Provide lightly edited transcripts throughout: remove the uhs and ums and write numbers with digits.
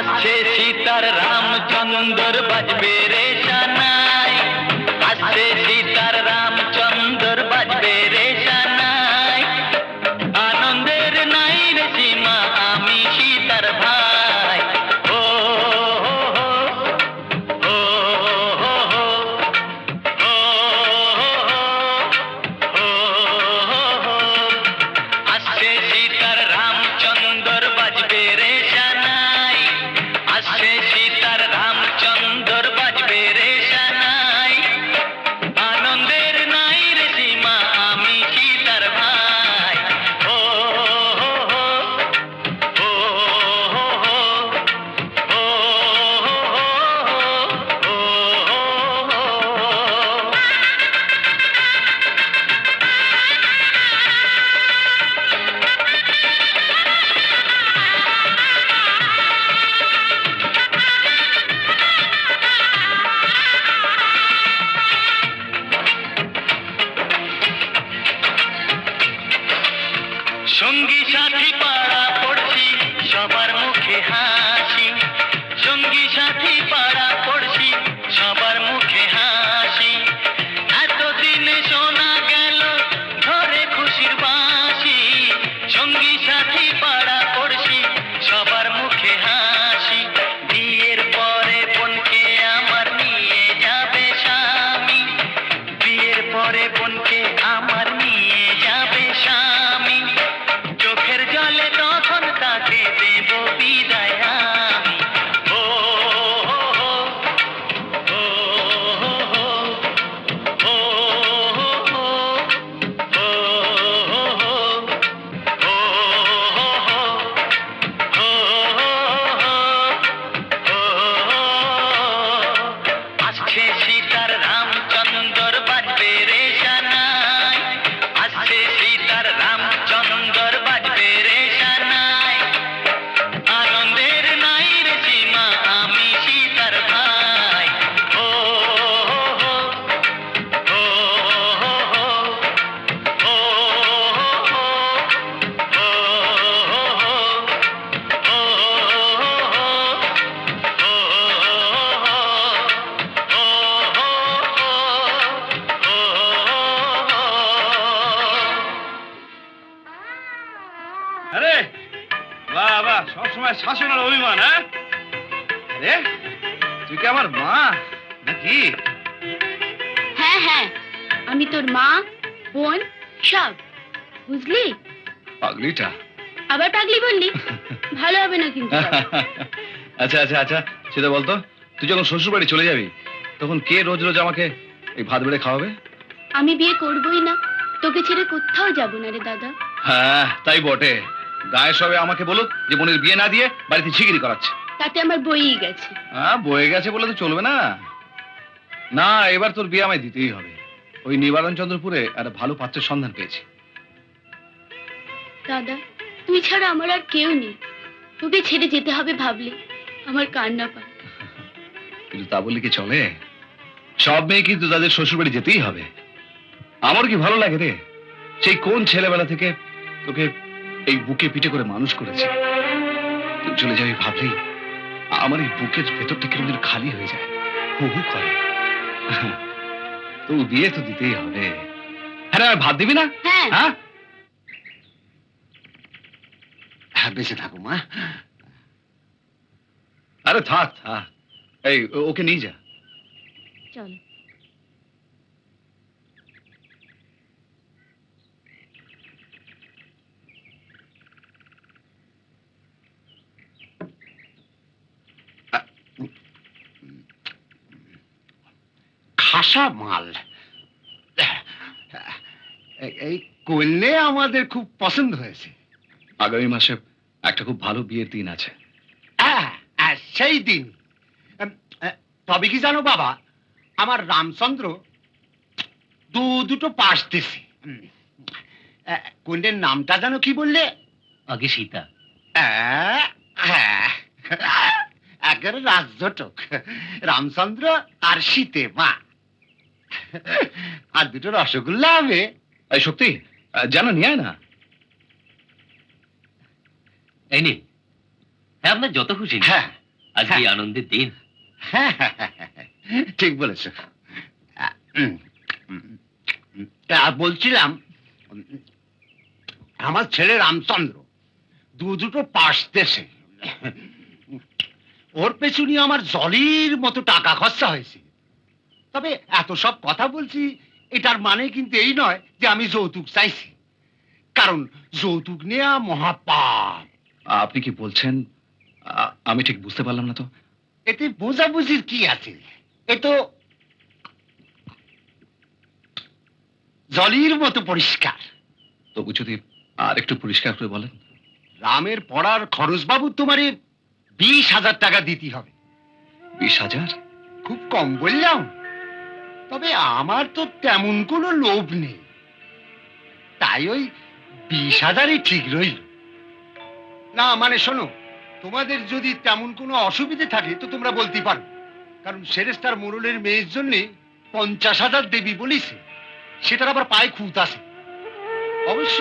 আসছে সীতার রামচন্দ্র বাজবে রে সানাই, আসছে সীতার রামচন্দ্র বাজবে রে সানাই। আনন্দের নাই রে সীমা আমি সীতার ভাই। ও হো হো, ও হো হো, ও হো হো, ও হো হো। আসছে সীতার রামচন্দ্র বাজবে রে সানাই, আসছে সীতার রামচন্দ্র বাজবে রে সানাই। আনন্দের নাই রে সীমা আমি সীতার ভাই। ও হো হো, ও হো হো, ও হো হো, ও হো হো। সঙ্গী সাথী পাড়া পড়ছি সবার মুখে হাসি, সঙ্গী সাথী পাড়া পড়ছি সবার মুখে হাসি। এতদিনে শোনা গেল ঘরে খুশির বাঁশি, সঙ্গী সাথী পাড়া পড়ছি সবার মুখে হাসি। বিয়ের পরে বোনকে আমার নিয়ে যাবে স্বামী, বিয়ের পরে বোনকে আমার নিয়ে যাবে স্বামী। চোখের জলে তখন তাকে দেব বিদায় আমি। ও হো হো, ও হো হো, ও হো হো, ও হো হো, ও হো হো, ও হো হো, ও হো। আসছে সীতার রামচন্দ্র বাজবে রে সানাই, আসছে সীতার রামচন্দ্র বাজবে রে সানাই। আনন্দের নাই রে সীমা আমি সীতার ভাই। ও হো হো, ও হো হো, ও হো হো, ও হো হো, ও হো হো, ও আরে বাহ বাহ, সবসময় শাসন আর অভিমান, হ্যাঁ? আরে তুই কি আমার মা নাকি? হ্যাঁ হ্যাঁ, আমি তোর মা, বোন, সব। বুঝলি? পাগলিটা। আবার পাগলি বললি? ভালো হবে না কিন্তু। আচ্ছা আচ্ছা আচ্ছা, সেটা বলতো, তুই যখন শ্বশুর বাড়ি চলে যাবি তখন কে রোজ রোজ আমাকে এই ভাত বেড়ে খাওয়াবে? আমি বিয়ে করবই না, তোকে ছেড়ে কোথাও যাব না রে দাদা। হ্যাঁ তাই বটে, গায়ে সবে আমাকে বলুক যে বোনের বিয়ে না দিয়ে বাড়িতে ঝিগিরি করাচ্ছে। তাতে আমার বইই গেছে। হ্যাঁ বয়ে গেছে বলে তো চলবে না। না, এবার তোর বিয়ে আমায় দিতেই হবে। ওই নিবারণ চন্দ্রপুরে একটা ভালো পাত্রের সন্ধান পেয়েছি। দাদা, তুই ছাড়া আমার আর কেউ নেই। তোকে ছেড়ে যেতে হবে ভাবলে আমার কান্না পায়। কিন্তু তা বললে কি চলে? সব মেয়ে কিন্তু তাদের শ্বশুর বাড়ি যেতেই হবে। আমার কি ভালো লাগে রে, সেই কোন ছেলেবেলা থেকে তোকে এই বুকে পিঠে করে মানুষ করেছি। তুই চলে যাবি ভাবলেই আমার এই বুকের ভেতরটা কিরকম যেন খালি হয়ে যায়, হু হু করে। তো বিয়ে তো দিতেই হবে। হ্যাঁ ভাত দিবি না? হ্যাঁ। হ্যাঁ হ্যাঁ, বেঁচে থাকো মা। আরে থাক থাক, এই ওকে নিয়ে যা। চল। খাসা মাল। এই করলে আমাদের খুব পছন্দ হয়েছে। আগামী মাসে একটা খুব ভালো বিয়ের দিন আছে। সেই দিন। তবে কি জানো বাবা, আমার রামচন্দ্র দুটো পাশ দিছে। কন্যের নামটা জানো কি বললে? আগে সীতা। হ্যাঁ, একেবারে রাজজটক। রামচন্দ্র আর সীতে মা। আর দুটো রসগোল্লা হবে। এই সত্যি জানো, নিয়ে আয় না। এই নিন। হ্যাঁ, আপনার যত খুশি। হ্যাঁ, আজকে এই আনন্দের দিন। হ্যাঁ, ঠিক বলেছ। আর বলছিলাম, আমার ছেলে রামচন্দ্র দুটো পাশ দেশে, ওর পেছনে আমার জলের মতো টাকা খরচা হয়েছে। তবে এত সব কথা বলছি, এটার মানে কিন্তু এই নয় যে আমি যৌতুক চাইছি, কারণ যৌতুক নেওয়া মহাপাপ। আপনি কি বলছেন? আমি ঠিক বুঝতে পারলাম না তো। এতে বোঝাবুঝির কি আছে? এ তো জলের মতো পরিষ্কার। তবু যদি আর একটু পরিষ্কার করে বলেন। রামের পড়ার খরচ বাবু তোমারে 20,000 টাকা দিতে হবে। 20,000? খুব কম বললাম? তবে আমার তো তেমন কোনো লোভ নেই, তাই ওই 20,000-ই ঠিক রইল। না মানে শোনো, তোমাদের যদি তেমন কোনো অসুবিধে থাকে তো তোমরা বলতে পারো, কারণ সেরেস্তার মোড়লের মেয়ের জন্য 50,000 দেবী বলিছে, সেটার আবার পায়ে খুঁত আছে। অবশ্য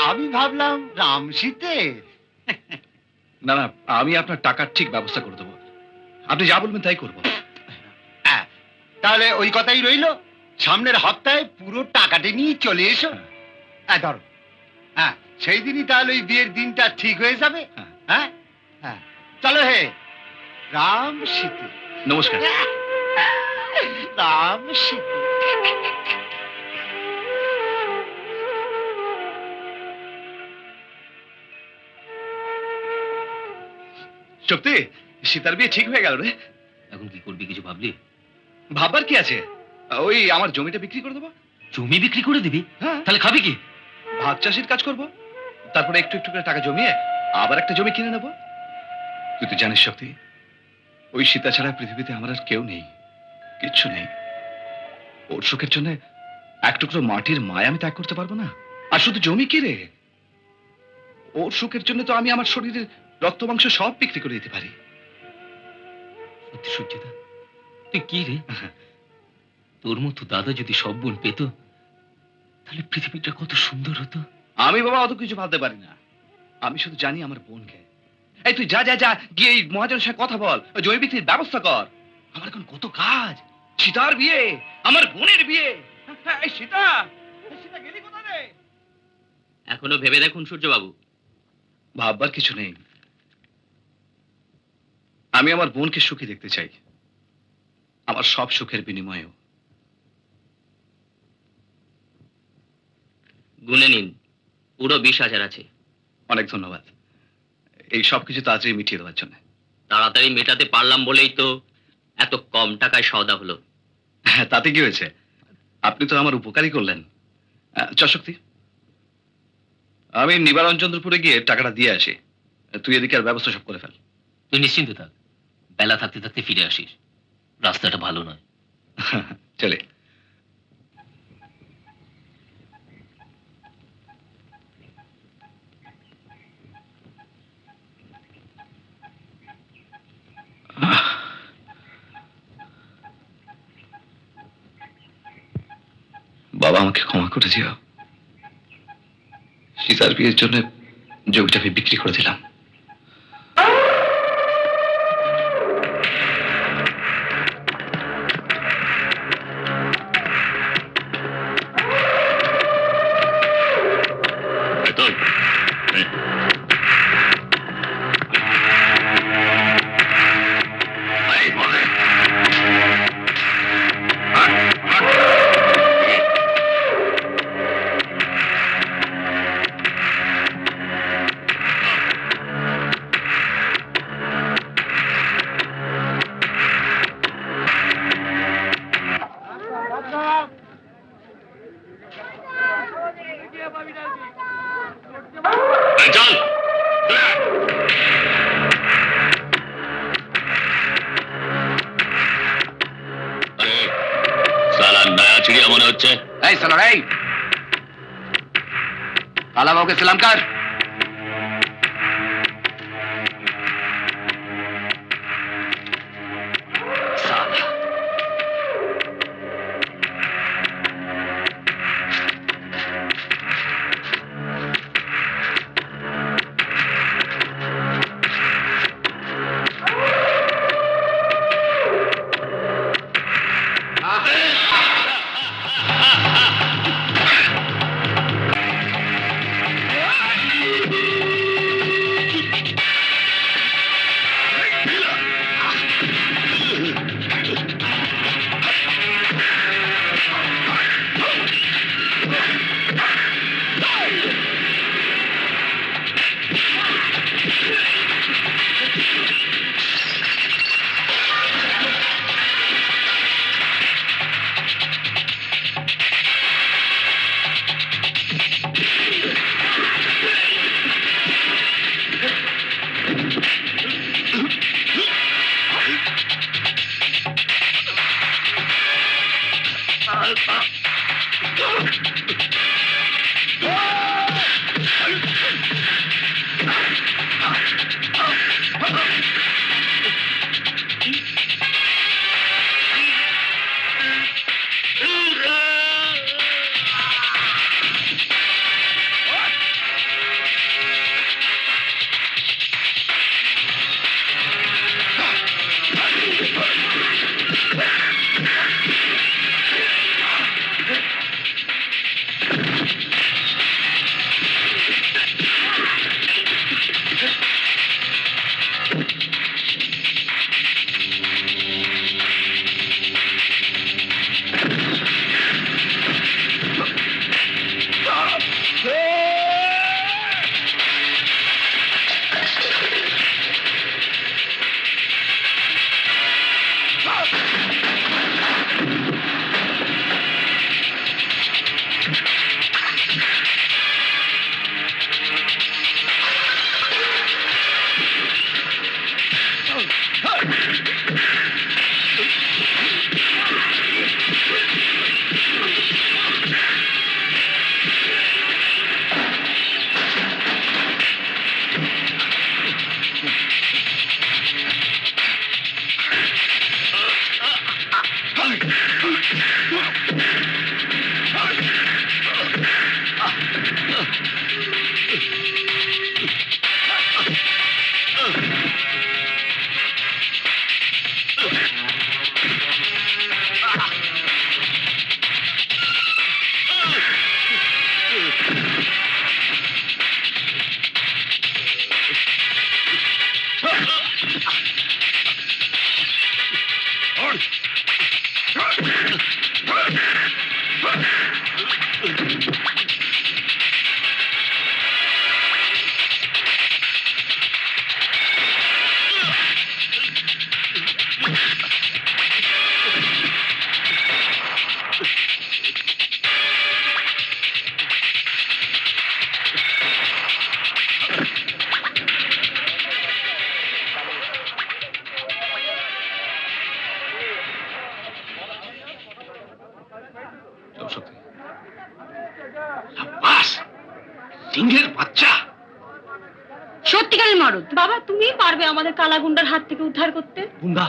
আমি ভাবলাম রাম সীতে। না না, আমি আপনার টাকার ঠিক ব্যবস্থা করে দেবো। আপনি যা বলবেন তাই করবো। হ্যাঁ, তাহলে ওই কথাই রইল, সামনের হপ্তাহে পুরো টাকাটা নিয়ে চলে এসো। হ্যাঁ ধরো, হ্যাঁ সেই দিনই তাহলে ওই বিয়ের দিনটা ঠিক হয়ে যাবে। হ্যাঁ হ্যাঁ, চলো হে, রাম সীতে। নমস্কার। রাম সীতে। সত্যি সীতার বিয়ে ঠিক হয়ে গেল রে। এখন কি করবি, কিছু ভাবলি? ভাববার কি আছে, ওই আমার জমিটা বিক্রি করে দেবো। জমি বিক্রি করে দিবি? হ্যাঁ, তাহলে খাবি কি? ভাগ চাষির কাজ করব, তারপরে একটু একটু করে টাকা জমিয়ে আবার একটা জমি কিনে নেব। তুই তো জানিস শক্তি, ওই সীতা ছাড়া পৃথিবীতে আমার আর কেউ নেই, কিচ্ছু নেই। ওর সুখের জন্য এক টুকরো মাটির মায়া আমি ত্যাগ করতে পারবো না। আর শুধু জমি কি রে, ওর সুখের জন্য তো আমি আমার শরীরের রক্ত মাংস সব বিক্রি করে দিতে পারি। সত্যি সূর্যদা, তুই কি রে? তোর মতো দাদা যদি সব বোন পেত, তাহলে পৃথিবীটা কত সুন্দর হতো। আমি বাবা অত কিছু ভাবতে পারি না, আমি শুধু জানি আমার বোনকে। এই তুই যা যা যা, গিয়ে এই মহাজনের সাথে কথা বল, ওই জমি বিক্রির ব্যবস্থা কর। আমার এখন কত কাজ, সীতার বিয়ে, আমার বোনের বিয়ে। এই সীতা, এই সীতা গেলি কোথায় রে? এখনো ভেবে দেখুন সূর্যবাবু। ভাববার কিছু নেই, আমি আমার বোনকে সুখী দেখতে চাই, আমার সব সুখের বিনিময়েও। গুনে নিন, পুরো 20,000 আছে। অনেক ধন্যবাদ এই সব কিছু তাড়াতাড়ি মিটিয়ে দেওয়ার জন্য। তাড়াতাড়ি মেটাতে পারলাম বলেই তো এত কম টাকায় সওদা হলো। হ্যাঁ, তাতে কি হয়েছে, আপনি তো আমার উপকারই করলেন। চশক্তি, আমি নিবারণচন্দ্রপুরে গিয়ে টাকাটা দিয়ে আসি, তুই এদিকে আর ব্যবস্থা সব করে ফেল। তুই নিশ্চিন্ত থাক, বেলা থাকতে থাকতে ফিরে আসিস, রাস্তাটা ভালো নয়। চলে। বাবা, আমাকে ক্ষমা করে দিও, সীতার বিয়ের জন্য জমিটা আমি বিক্রি করে দিলাম। চল। সালা নয়া চিড়িয়া মনে হচ্ছে। এই সালা, এই কালা বাবুকে সালাম কর। চল শক্তি। বাস, সিংহের বাচ্চা। সত্যিকারের মরদ। বাবা, তুমি পারবে আমাদের কালাগুন্ডার হাত থেকে উদ্ধার করতে? গুন্ডা,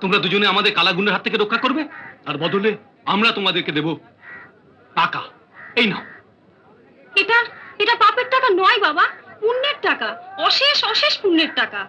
তোমরা দুজনে আমাদের কালাগুন্ডার হাত থেকে রক্ষা করবে, আর বদলে আমরা তোমাদেরকে দেব টাকা। এই নাও। এটা এটা পাপের টাকা নয় বাবা, পুণ্যের টাকা, অশেষ অশেষ পুণ্যের টাকা।